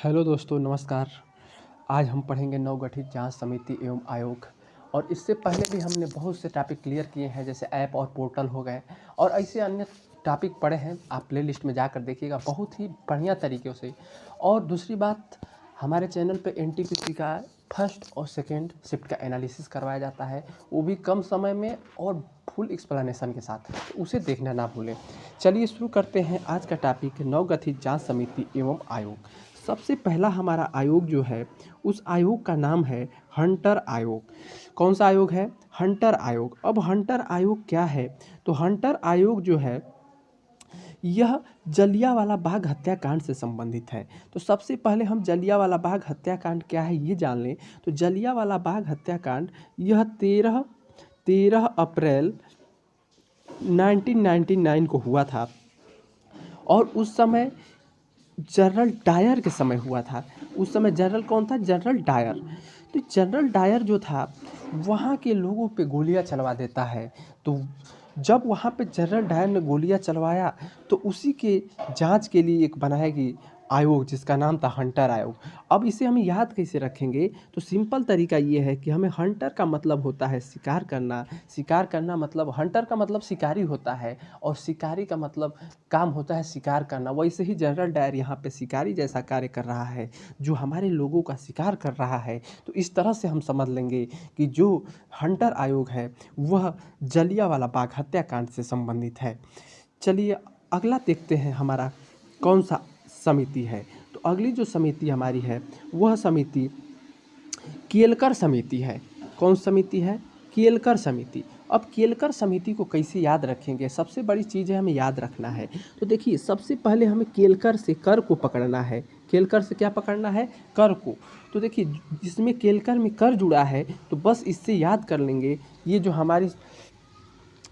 Hello दोस्तों, नमस्कार। आज हम पढ़ेंगे नवगठित जांच समिति एवं आयोग। और इससे पहले भी हमने बहुत से टॉपिक क्लियर किए हैं, जैसे ऐप और पोर्टल हो गए और ऐसे अन्य टॉपिक पढ़े हैं। आप प्लेलिस्ट में जाकर देखिएगा, बहुत ही बढ़िया तरीक़े से। और दूसरी बात, हमारे चैनल पे एनटीपीसी का फर्स्ट और सेकेंड शिफ्ट का एनालिसिस करवाया जाता है, वो भी कम समय में और फुल एक्सप्लेनेशन के साथ, तो उसे देखना ना भूलें। चलिए शुरू करते हैं आज का टॉपिक, नवगठित जांच समिति एवं आयोग। सबसे पहला हमारा आयोग जो है, उस आयोग का नाम है हंटर आयोग। कौन सा आयोग है? हंटर आयोग। अब हंटर आयोग क्या है? तो हंटर आयोग जो है, यह जलियांवाला बाग हत्याकांड से संबंधित है। तो सबसे पहले हम जलियांवाला बाग हत्याकांड क्या है ये जान लें। तो जलियांवाला बाग हत्याकांड यह 13 अप्रैल 1999 को हुआ था और उस समय जनरल डायर के समय हुआ था। उस समय जनरल कौन था? General Dyer. तो जनरल डायर जो था, वहाँ के लोगों पे गोलियां चलवा देता है। तो जब वहाँ पे जनरल डायर ने गोलियां चलवाया, तो उसी के जांच के लिए एक बनाया गया आयोग, जिसका नाम था हंटर आयोग। अब इसे हम याद कैसे रखेंगे? तो सिंपल तरीका ये है कि हमें हंटर का मतलब होता है शिकार करना। शिकार करना मतलब, हंटर का मतलब शिकारी होता है और शिकारी का मतलब काम होता है शिकार करना। वैसे ही जनरल डायर यहाँ पे शिकारी जैसा कार्य कर रहा है, जो हमारे लोगों का शिकार कर रहा है। तो इस तरह से हम समझ लेंगे कि जो हंटर आयोग है, वह जलियांवाला बाग हत्याकांड से संबंधित है। चलिए अगला देखते हैं, हमारा कौन सा समिति है। तो अगली जो समिति हमारी है, वह समिति केलकर समिति है। कौन समिति है? केलकर समिति। अब केलकर समिति को कैसे याद रखेंगे? सबसे बड़ी चीज़ है, हमें याद रखना है। तो देखिए, सबसे पहले हमें केलकर से कर को पकड़ना है। केलकर से क्या पकड़ना है? कर को। तो देखिए, जिसमें केलकर में कर जुड़ा है, तो बस इससे याद कर लेंगे, ये जो हमारी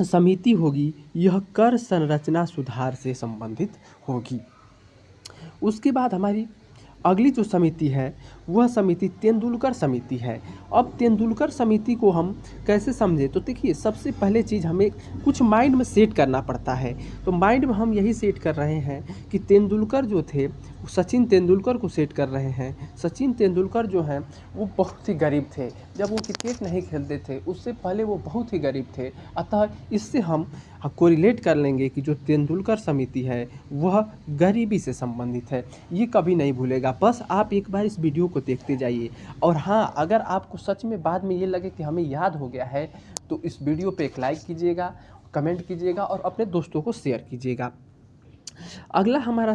समिति होगी, यह कर संरचना सुधार से संबंधित होगी। उसके बाद हमारी अगली जो समिति है, वह समिति तेंदुलकर समिति है। अब तेंदुलकर समिति को हम कैसे समझें? तो देखिए, सबसे पहले चीज़ हमें कुछ माइंड में सेट करना पड़ता है। तो माइंड में हम यही सेट कर रहे हैं कि तेंदुलकर जो थे, वो सचिन तेंदुलकर को सेट कर रहे हैं। सचिन तेंदुलकर जो हैं, वो बहुत ही गरीब थे। जब वो क्रिकेट नहीं खेलते थे, उससे पहले वो बहुत ही गरीब थे। अतः इससे हम कोरिलेट कर लेंगे कि जो तेंदुलकर समिति है, वह गरीबी से संबंधित है। ये कभी नहीं भूलेगा। बस आप एक बार इस वीडियो को देखते जाइए। और हाँ, अगर आपको सच में बाद में ये लगे कि हमें याद हो गया है, तो इस वीडियो पे एक लाइक कीजिएगा, कमेंट कीजिएगा और अपने दोस्तों को शेयर कीजिएगा। अगला हमारा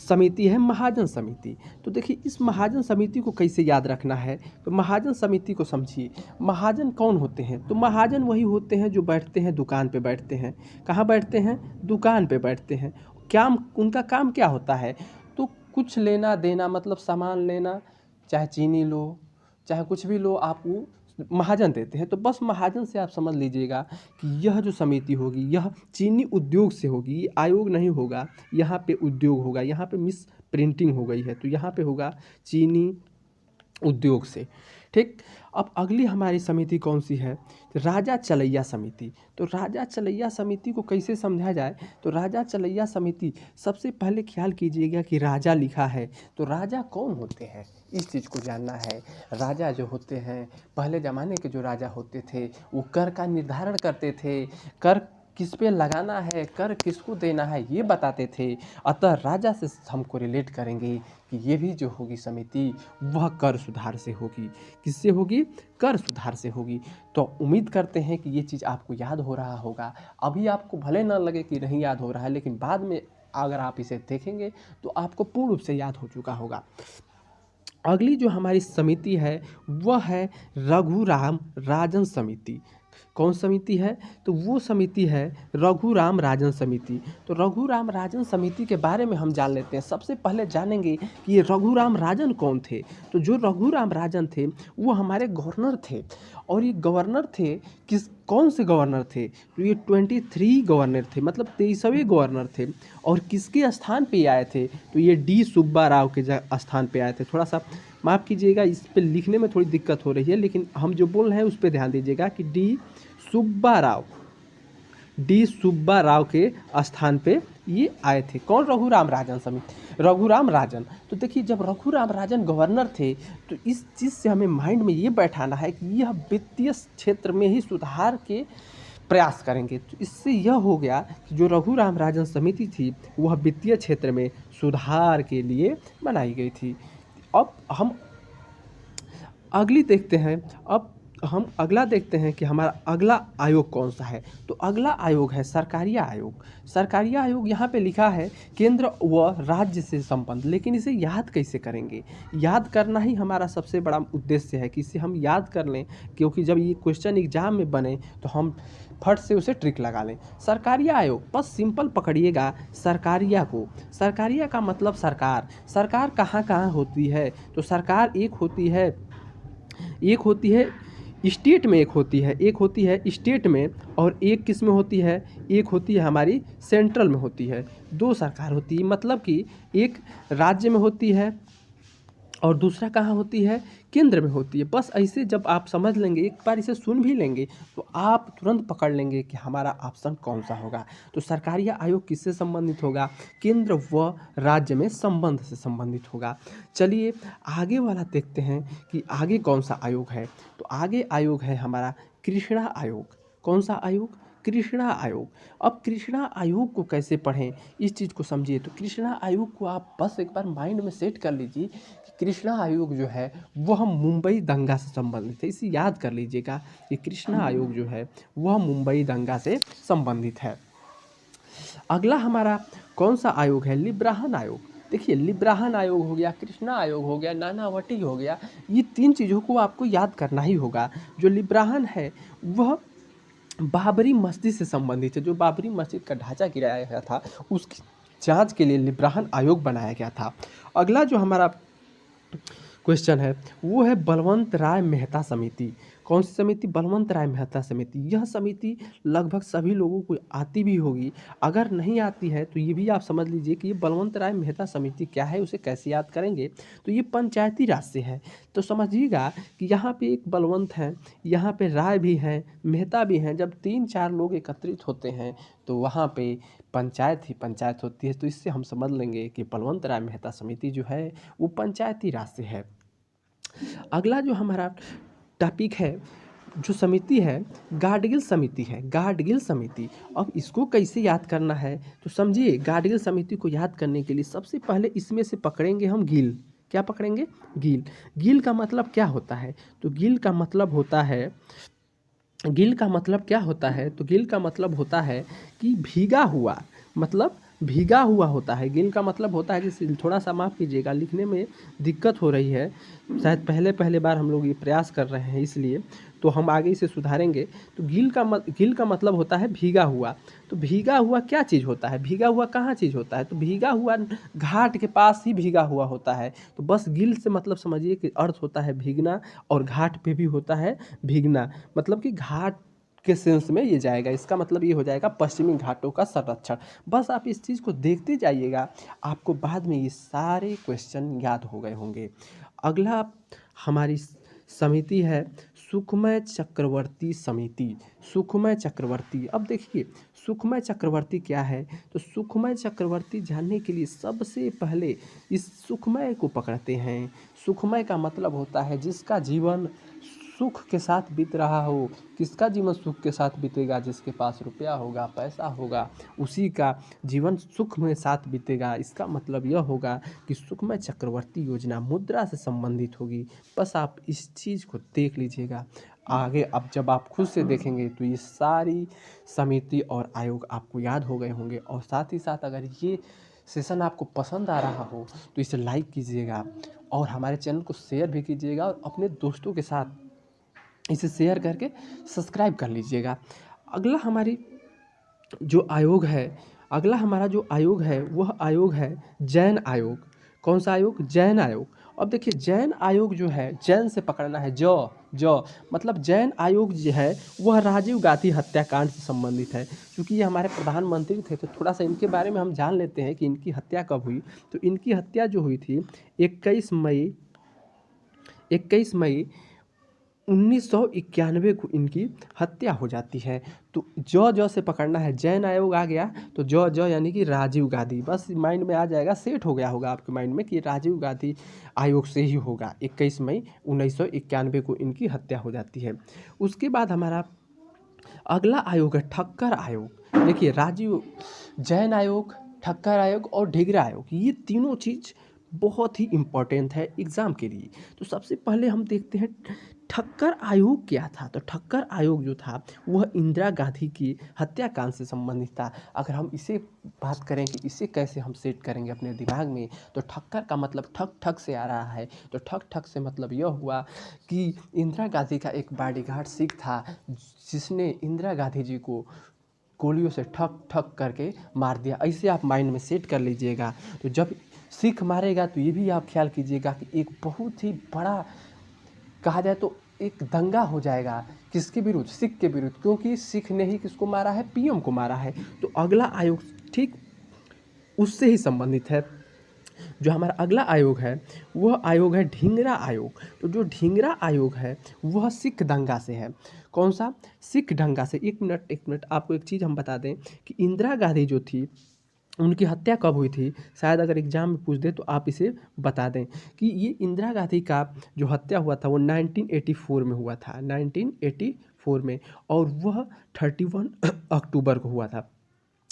समिति है महाजन समिति। तो देखिए, इस महाजन समिति को कैसे याद रखना है? तो महाजन समिति को समझिए। महाजन कौन होते हैं? तो महाजन वही होते हैं जो बैठते हैं दुकान पे बैठते हैं। कहाँ बैठते हैं? दुकान पे बैठते हैं। क्या उनका काम क्या होता है? तो कुछ लेना देना, मतलब सामान लेना, चाहे चीनी लो, चाहे कुछ भी लो, आप वो महाजन देते हैं। तो बस महाजन से आप समझ लीजिएगा कि यह जो समिति होगी, यह चीनी उद्योग से होगी। ये आयोग नहीं होगा, यहाँ पे उद्योग होगा। यहाँ पे मिस प्रिंटिंग हो गई है, तो यहाँ पे होगा चीनी उद्योग से। ठीक। अब अगली हमारी समिति कौन सी है? राजा चलैया समिति। तो राजा चलैया समिति को कैसे समझा जाए? तो राजा चलैया समिति, सबसे पहले ख्याल कीजिएगा कि राजा लिखा है, तो राजा कौन होते हैं, इस चीज़ को जानना है। राजा जो होते हैं, पहले ज़माने के जो राजा होते थे, वो कर का निर्धारण करते थे। कर किस पे लगाना है, कर किसको देना है, ये बताते थे। अतः राजा से हमको रिलेट करेंगे कि ये भी जो होगी समिति, वह कर सुधार से होगी। किससे होगी? कर सुधार से होगी। तो उम्मीद करते हैं कि ये चीज़ आपको याद हो रहा होगा। अभी आपको भले ना लगे कि नहीं याद हो रहा है, लेकिन बाद में अगर आप इसे देखेंगे तो आपको पूर्ण रूप से याद हो चुका होगा। अगली जो हमारी समिति है, वह है रघुराम राजन समिति। कौन समिति है? तो वो समिति है रघुराम राजन समिति। तो रघुराम राजन समिति के बारे में हम जान लेते हैं। सबसे पहले जानेंगे कि ये रघुराम राजन कौन थे। तो जो रघुराम राजन थे, वो हमारे गवर्नर थे। और ये गवर्नर थे, कौन से गवर्नर थे? तो ये 23 गवर्नर थे, मतलब 23वें गवर्नर थे। और किसके स्थान पे आए थे? तो ये डी सुब्बा राव के स्थान पे आए थे। थोड़ा सा माफ़ कीजिएगा, इस पे लिखने में थोड़ी दिक्कत हो रही है, लेकिन हम जो बोल रहे हैं उस पर ध्यान दीजिएगा कि डी सुब्बा राव, डी सुब्बा राव के स्थान पे ये आए थे। कौन? रघुराम राजन समिति, रघुराम राजन। तो देखिए जब रघुराम राजन गवर्नर थे तो इस चीज़ से हमें माइंड में ये बैठाना है कि यह वित्तीय क्षेत्र में ही सुधार के प्रयास करेंगे। तो इससे यह हो गया कि जो रघुराम राजन समिति थी वह वित्तीय क्षेत्र में सुधार के लिए बनाई गई थी। अब हम अगली देखते हैं, अब हम अगला देखते हैं कि हमारा अगला आयोग कौन सा है। तो अगला आयोग है सरकारिया आयोग। सरकारिया आयोग यहाँ पे लिखा है केंद्र व राज्य से संबंध, लेकिन इसे याद कैसे करेंगे? याद करना ही हमारा सबसे बड़ा उद्देश्य है कि इसे हम याद कर लें, क्योंकि जब ये क्वेश्चन एग्जाम में बने तो हम फट से उसे ट्रिक लगा लें। सरकारिया आयोग बस सिंपल पकड़िएगा सरकारिया को। सरकारिया का मतलब सरकार। सरकार कहाँ कहाँ होती है? तो सरकार एक होती है स्टेट में, एक होती है स्टेट में, और एक किस में होती है? एक होती है हमारी सेंट्रल में होती है। दो सरकार होती है, मतलब कि एक राज्य में होती है और दूसरा कहाँ होती है? केंद्र में होती है। बस ऐसे जब आप समझ लेंगे, एक बार इसे सुन भी लेंगे तो आप तुरंत पकड़ लेंगे कि हमारा ऑप्शन कौन सा होगा। तो सरकारिया आयोग किससे संबंधित होगा? केंद्र व राज्य में संबंध से संबंधित होगा। चलिए आगे वाला देखते हैं कि आगे कौन सा आयोग है। तो आगे आयोग है हमारा कृष्णा आयोग। कौन सा आयोग? कृष्णा आयोग। अब कृष्णा आयोग को कैसे पढ़ें, इस चीज़ को समझिए। तो कृष्णा आयोग को आप बस एक बार माइंड में सेट कर लीजिए कि कृष्णा आयोग जो है वह मुंबई दंगा से संबंधित है। इसे याद कर लीजिएगा कि कृष्णा आयोग जो है वह मुंबई दंगा से संबंधित है। अगला हमारा कौन सा आयोग है? लिब्राहन आयोग। देखिए लिब्राहन आयोग हो गया, कृष्णा आयोग हो गया, नानावटी हो गया, ये तीन चीज़ों को आपको याद करना ही होगा। जो लिब्राहन है वह बाबरी मस्जिद से संबंधित है। जो बाबरी मस्जिद का ढांचा गिराया गया था उसकी जांच के लिए लिब्राहन आयोग बनाया गया था। अगला जो हमारा क्वेश्चन है वो है बलवंत राय मेहता समिति। कौन सी समिति? बलवंत राय मेहता समिति। यह समिति लगभग सभी लोगों को आती भी होगी, अगर नहीं आती है तो ये भी आप समझ लीजिए कि ये बलवंत राय मेहता समिति क्या है, उसे कैसे याद करेंगे। तो ये पंचायती राज से है। तो समझिएगा कि यहाँ पे एक बलवंत है, यहाँ पे राय भी हैं, मेहता भी हैं। जब 3-4 लोग एकत्रित होते हैं तो वहाँ पे पंचायत ही पंचायत होती है। तो इससे हम समझ लेंगे कि बलवंत राय मेहता समिति जो है वो पंचायती राज से है। अगला जो हमारा टॉपिक है, जो समिति है, गाडगिल समिति है। गाडगिल समिति। अब इसको कैसे याद करना है? तो समझिए गाडगिल समिति को याद करने के लिए सबसे पहले इसमें से पकड़ेंगे हम गिल। क्या पकड़ेंगे? गिल। गिल का मतलब क्या होता है? तो गिल का मतलब होता है, गिल का मतलब क्या होता है? तो गिल का मतलब होता है कि भीगा हुआ, मतलब भीगा हुआ होता है। गिल का मतलब होता है कि थोड़ा सा माफ़ कीजिएगा, लिखने में दिक्कत हो रही है, शायद पहले बार हम लोग ये प्रयास कर रहे हैं इसलिए, तो हम आगे इसे सुधारेंगे। तो गिल का मतलब होता है भीगा हुआ। तो भीगा हुआ क्या चीज़ होता है? भीगा हुआ कहाँ चीज़ होता है? तो भीगा हुआ घाट के पास ही भीगा हुआ होता है। तो बस गिल से मतलब समझिए कि अर्थ होता है भीगना, और घाट पे भी होता है भीगना, मतलब कि घाट के सेंस में ये जाएगा। इसका मतलब ये हो जाएगा पश्चिमी घाटों का संरक्षण। बस आप इस चीज़ को देखते जाइएगा, आपको बाद में ये सारे क्वेश्चन याद हो गए होंगे। अगला हमारी समिति है सुखमय चक्रवर्ती समिति। सुखमय चक्रवर्ती। अब देखिए सुखमय चक्रवर्ती क्या है? तो सुखमय चक्रवर्ती जानने के लिए सबसे पहले इस सुखमय को पकड़ते हैं। सुखमय का मतलब होता है जिसका जीवन सुख के साथ बीत रहा हो। किसका जीवन सुख के साथ बीतेगा? जिसके पास रुपया होगा, पैसा होगा, उसी का जीवन सुख में साथ बीतेगा। इसका मतलब यह होगा कि सुखमय चक्रवर्ती योजना मुद्रा से संबंधित होगी। बस आप इस चीज़ को देख लीजिएगा। आगे अब जब आप खुद से देखेंगे तो ये सारी समिति और आयोग आपको याद हो गए होंगे। और साथ ही साथ अगर ये सेशन आपको पसंद आ रहा हो तो इसे लाइक कीजिएगा और हमारे चैनल को शेयर भी कीजिएगा, और अपने दोस्तों के साथ इसे शेयर करके सब्सक्राइब कर लीजिएगा। अगला हमारी जो आयोग है, अगला हमारा जो आयोग है वह आयोग है जैन आयोग। कौन सा आयोग? जैन आयोग। अब देखिए जैन आयोग जो है, जैन से पकड़ना है, जो मतलब जैन आयोग जो है वह राजीव गांधी हत्याकांड से संबंधित है। क्योंकि ये हमारे प्रधानमंत्री थे तो थोड़ा सा इनके बारे में हम जान लेते हैं कि इनकी हत्या कब हुई। तो इनकी हत्या जो हुई थी 21 मई 1991 को इनकी हत्या हो जाती है। तो ज से पकड़ना है, जैन आयोग आ गया तो ज यानी कि राजीव गांधी, बस माइंड में आ जाएगा, सेट हो गया होगा आपके माइंड में कि राजीव गांधी आयोग से ही होगा। 21 मई 1991 को इनकी हत्या हो जाती है। उसके बाद हमारा अगला आयोग है ठक्कर आयोग। देखिए राजीव जैन आयोग, ठक्कर आयोग और ढींगरा आयोग, ये तीनों चीज़ बहुत ही इम्पोर्टेंट है एग्ज़ाम के लिए। तो सबसे पहले हम देखते हैं ठक्कर आयोग क्या था। तो ठक्कर आयोग जो था वह इंदिरा गांधी की हत्याकांड से संबंधित था। अगर हम इसे बात करें कि इसे कैसे हम सेट करेंगे अपने दिमाग में, तो ठक्कर का मतलब ठक ठक से आ रहा है। तो ठक ठक से मतलब यह हुआ कि इंदिरा गांधी का एक बॉडीगार्ड सिख था जिसने इंदिरा गांधी जी को गोलियों से ठक ठक करके मार दिया। ऐसे आप माइंड में सेट कर लीजिएगा। तो जब सिख मारेगा तो ये भी आप ख्याल कीजिएगा कि एक बहुत ही बड़ा, कहा जाए तो एक दंगा हो जाएगा। किसके विरुद्ध? सिख के विरुद्ध, क्योंकि सिख ने ही किसको मारा है? पीएम को मारा है। तो अगला आयोग ठीक उससे ही संबंधित है। जो हमारा अगला आयोग है वह आयोग है ढींगरा आयोग। तो जो ढींगरा आयोग है वह सिख दंगा से है। कौन सा? सिख दंगा से। एक मिनट आपको एक चीज़ हम बता दें कि इंदिरा गांधी जो थी उनकी हत्या कब हुई थी, शायद अगर एग्जाम में पूछ दे तो आप इसे बता दें कि ये इंदिरा गांधी का जो हत्या हुआ था वो 1984 में हुआ था, 1984 में, और वह 31 अक्टूबर को हुआ था।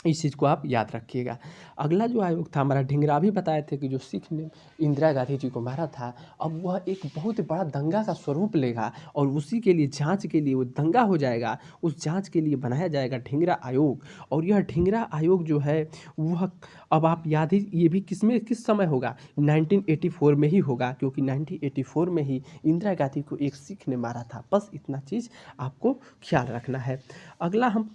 इस चीज़ को आप याद रखिएगा। अगला जो आयोग था हमारा ढींगरा, अभी बताए थे कि जो सिख ने इंदिरा गांधी जी को मारा था, अब वह एक बहुत बड़ा दंगा का स्वरूप लेगा और उसी के लिए जांच के लिए वो दंगा हो जाएगा। उस जांच के लिए बनाया जाएगा ढींगरा आयोग। और यह ढींगरा आयोग जो है वह, अब आप याद ही, ये भी किस समय होगा? 1984 में ही होगा, क्योंकि 1984 में ही इंदिरा गांधी को एक सिख ने मारा था। बस इतना चीज़ आपको ख्याल रखना है। अगला हम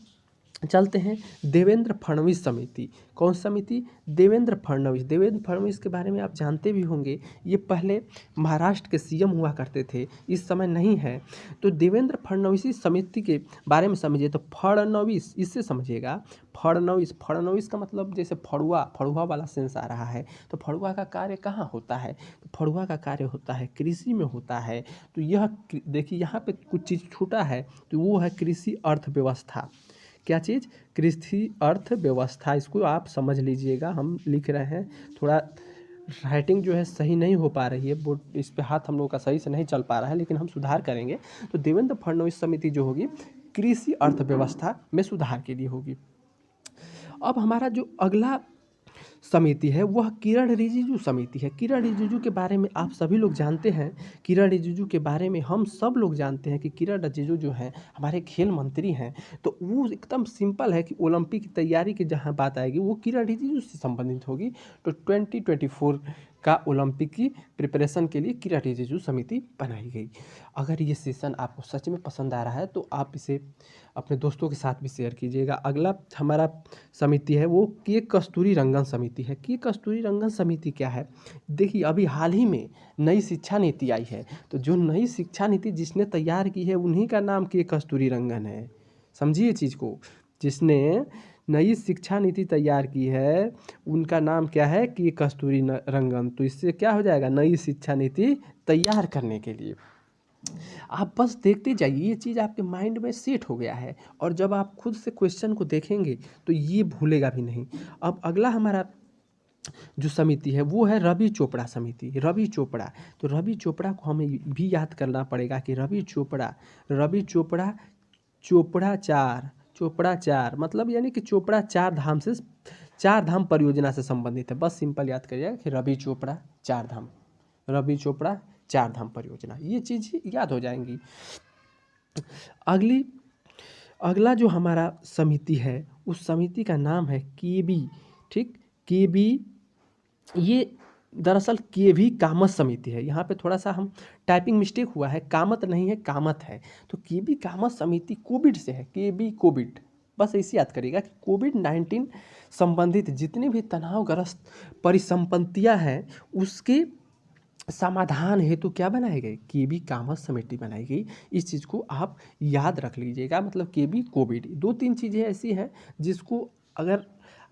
चलते हैं देवेंद्र फडणवीस समिति। कौन समिति? देवेंद्र फडणवीस। देवेंद्र फडणवीस के बारे में आप जानते भी होंगे, ये पहले महाराष्ट्र के सीएम हुआ करते थे, इस समय नहीं है। तो देवेंद्र फडणवीस समिति के बारे में समझिए। तो फडणवीस, इससे समझिएगा, फडणवीस, फडणवीस का मतलब जैसे फड़ुआ, फड़ुआ वाला सेंस आ रहा है। तो फड़ुआ का कार्य कहाँ होता है? तो फड़ुआ का कार्य होता है कृषि में होता है। तो यह देखिए यहाँ पे कुछ चीज़ छूटा है, तो वो है कृषि अर्थव्यवस्था। क्या चीज़? कृषि अर्थव्यवस्था। इसको आप समझ लीजिएगा, हम लिख रहे हैं, थोड़ा राइटिंग जो है सही नहीं हो पा रही है, बोर्ड इस पे हाथ हम लोगों का सही से नहीं चल पा रहा है, लेकिन हम सुधार करेंगे। तो देवेंद्र फडणवीस समिति जो होगी कृषि अर्थव्यवस्था में सुधार के लिए होगी। अब हमारा जो अगला समिति है वह किरण रिजिजू समिति है। किरण रिजिजू के बारे में आप सभी लोग जानते हैं। किरण रिजिजू के बारे में हम सब लोग जानते हैं कि किरण रिजिजू जो हैं हमारे खेल मंत्री हैं। तो वो एकदम सिंपल है कि ओलंपिक की तैयारी की जहाँ बात आएगी वो किरण रिजिजू से संबंधित होगी। तो 2024 का ओलंपिक की प्रिपरेशन के लिए किरण रिजिजू समिति बनाई गई। अगर ये सेशन आपको सच में पसंद आ रहा है तो आप इसे अपने दोस्तों के साथ भी शेयर कीजिएगा। अगला हमारा समिति है वो के कस्तूरी रंगन समिति है। के कस्तूरी रंगन समिति क्या है? देखिए अभी हाल ही में नई शिक्षा नीति आई है, तो जो नई शिक्षा नीति जिसने तैयार की है उन्हीं का नाम के कस्तूरी रंगन है। समझिए चीज़ को, जिसने नई शिक्षा नीति तैयार की है उनका नाम क्या है? के कस्तूरी रंगन। तो इससे क्या हो जाएगा? नई शिक्षा नीति तैयार करने के लिए आप बस देखते जाइए, ये चीज़ आपके माइंड में सेट हो गया है, और जब आप खुद से क्वेश्चन को देखेंगे तो ये भूलेगा भी नहीं। अब अगला हमारा जो समिति है वो है रवि चोपड़ा समिति। रवि चोपड़ा, तो रवि चोपड़ा को हमें भी याद करना पड़ेगा कि रवि चोपड़ा, रवि चोपड़ा, चोपड़ा चार, चोपड़ा चार मतलब यानी कि चोपड़ा चार धाम से, चार धाम परियोजना से संबंधित है। बस सिंपल याद करिएगा कि रवि चोपड़ा चार धाम, रवि चोपड़ा चार धाम परियोजना, ये चीज़ याद हो जाएंगी। अगली अगला जो हमारा समिति है उस समिति का नाम है केबी। ठीक, केबी, ये दरअसल केवी कामत समिति है। यहाँ पे थोड़ा सा हम टाइपिंग मिस्टेक हुआ है, कामत नहीं है कामत है। तो केबी कामत समिति कोविड से है, केबी कोविड, बस ऐसे याद करिएगा कि कोविड-19 संबंधित जितने भी तनावग्रस्त परिसंपत्तियाँ हैं उसके समाधान हेतु क्या बनाई गई? केबी कामत समिति बनाई गई। इस चीज़ को आप याद रख लीजिएगा। मतलब केबी कोविड, दो तीन चीज़ें ऐसी हैं जिसको अगर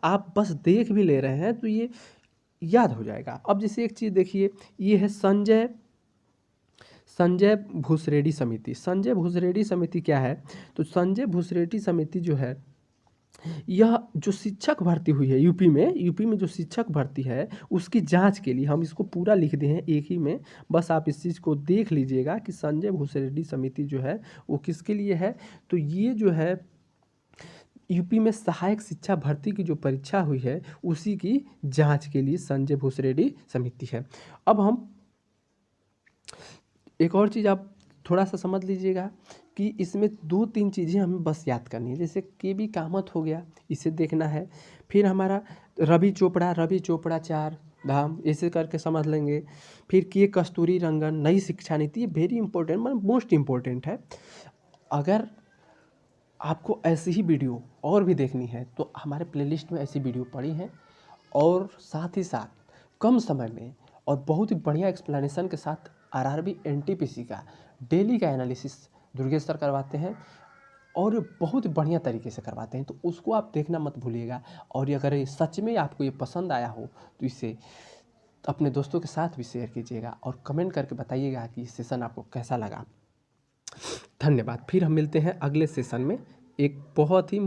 आप बस देख भी ले रहे हैं तो ये याद हो जाएगा। अब जैसे एक चीज़ देखिए, ये है संजय संजय भूसरेड्डी समिति। संजय भूसरेड्डी समिति क्या है? तो संजय भूसरेड्डी समिति जो है, यह जो शिक्षक भर्ती हुई है यूपी में जो शिक्षक भर्ती है उसकी जांच के लिए, हम इसको पूरा लिख दिए हैं एक ही में, बस आप इस चीज़ को देख लीजिएगा कि संजय भूसरेड्डी समिति जो है वो किसके लिए है। तो ये जो है यूपी में सहायक शिक्षा भर्ती की जो परीक्षा हुई है उसी की जांच के लिए संजय भूसरेड्डी समिति है। अब हम एक और चीज़ आप थोड़ा सा समझ लीजिएगा कि इसमें 2-3 चीज़ें हमें बस याद करनी है। जैसे के.बी. कामत हो गया, इसे देखना है। फिर हमारा रवि चोपड़ा 4 धाम, ऐसे करके समझ लेंगे। फिर के कस्तूरी रंगन, नई शिक्षा नीति, ये वेरी इंपॉर्टेंट, मतलब मोस्ट इम्पोर्टेंट है। अगर आपको ऐसी ही वीडियो और भी देखनी है तो हमारे प्लेलिस्ट में ऐसी वीडियो पड़ी हैं, और साथ ही साथ कम समय में और बहुत ही बढ़िया एक्सप्लेनेशन के साथ आरआरबी एनटीपीसी का डेली का एनालिसिस दुर्गेश सर करवाते हैं, और बहुत बढ़िया तरीके से करवाते हैं, तो उसको आप देखना मत भूलिएगा। और ये अगर सच में आपको ये पसंद आया हो तो इसे अपने दोस्तों के साथ भी शेयर कीजिएगा और कमेंट करके बताइएगा कि इस सेशन आपको कैसा लगा। धन्यवाद। फिर हम मिलते हैं अगले सेशन में एक बहुत ही